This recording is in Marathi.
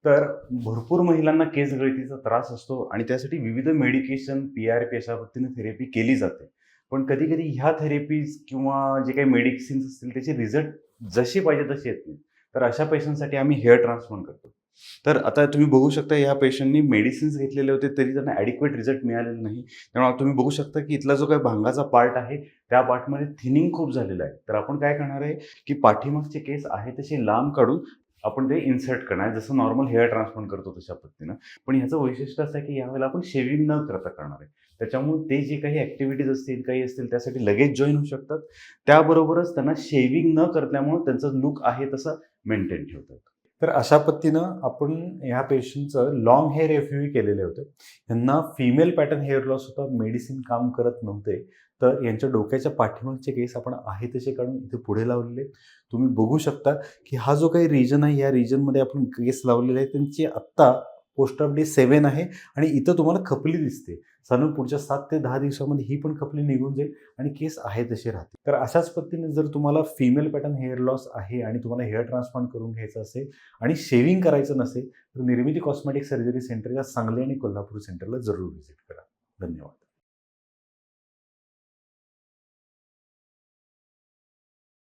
तर भरपूर महिलांना केस गळतीचा त्रास असतो आणि त्यासाठी विविध मेडिकेशन, PRP अशा पद्धतीने थेरपी केली जाते. पण कधी-कधी ह्या थेरपीज किंवा जे काही मेडिसिन्स असतील त्याचे रिझल्ट जसे पाहिजे तसे येत नाहीत. तर अशा पेशंटसाठी आम्ही हेअर ट्रान्सप्लांट करतो. तर आता तुम्ही बघू शकता ह्या पेशंटनी मेडिसिन्स घेतलेले होते तरी त्यांना ॲडिक्वेट रिझल्ट मिळालेला नाही. त्यामुळे तुम्ही बघू शकता की इथला जो काही भांगाचा पार्ट आहे, त्या पार्टमध्ये थिनिंग खूप झालेलं आहे. तर आपण काय करणार आहे, की पाठीमागचे केस आहे तसे लांब काढून आपण ते इन्सर्ट करणार आहे. जसं नॉर्मल हेअर ट्रान्सप्लांट करतो तशा पद्धतीनं. पण ह्याचं वैशिष्ट्य असं आहे, की यावेळेला आपण शेव्हिंग न करता करणार आहे. त्याच्यामुळे ते जे काही ॲक्टिव्हिटीज असतील, काही असतील त्यासाठी लगेच जॉइन होऊ शकतात. त्याबरोबरच त्यांना शेव्हिंग न करल्यामुळे त्यांचा लूक आहे तसा मेंटेन ठेवतात. तर अशा पद्धतीनं आपण ह्या पेशंटचं लाँग हेअर FUE केलेले होते. यांना फिमेल पॅटर्न हेअर लॉस होता. मेडिसिन काम करत नव्हते. तर यांच्या डोक्याच्या पाठीमागचे केस आपण आहे तसे काढून इथे पुढे लावलेले. तुम्ही बघू शकता, की हा जो काही रिजन आहे, या रिजनमध्ये आपण केस लावलेले आहेत. त्यांची आत्ता पोस्ट ऑफ डे 7 आहे आणि इथं तुम्हाला खपली दिसते. साधारण पुढच्या 7 ते 10 दिवसामध्ये ही पण खपली निघून जाईल आणि केस आहे तसे राहतील. तर अशाच पद्धतीने जर तुम्हाला फिमेल पॅटर्न हेअर लॉस आहे आणि तुम्हाला हेअर ट्रान्सप्लांट करून घ्यायचं असेल आणि शेव्हिंग करायचं नसेल, तर निर्मिती कॉस्मेटिक सर्जरी सेंटर या सांगली आणि कोल्हापूर सेंटरला जरूर व्हिजिट करा. धन्यवाद.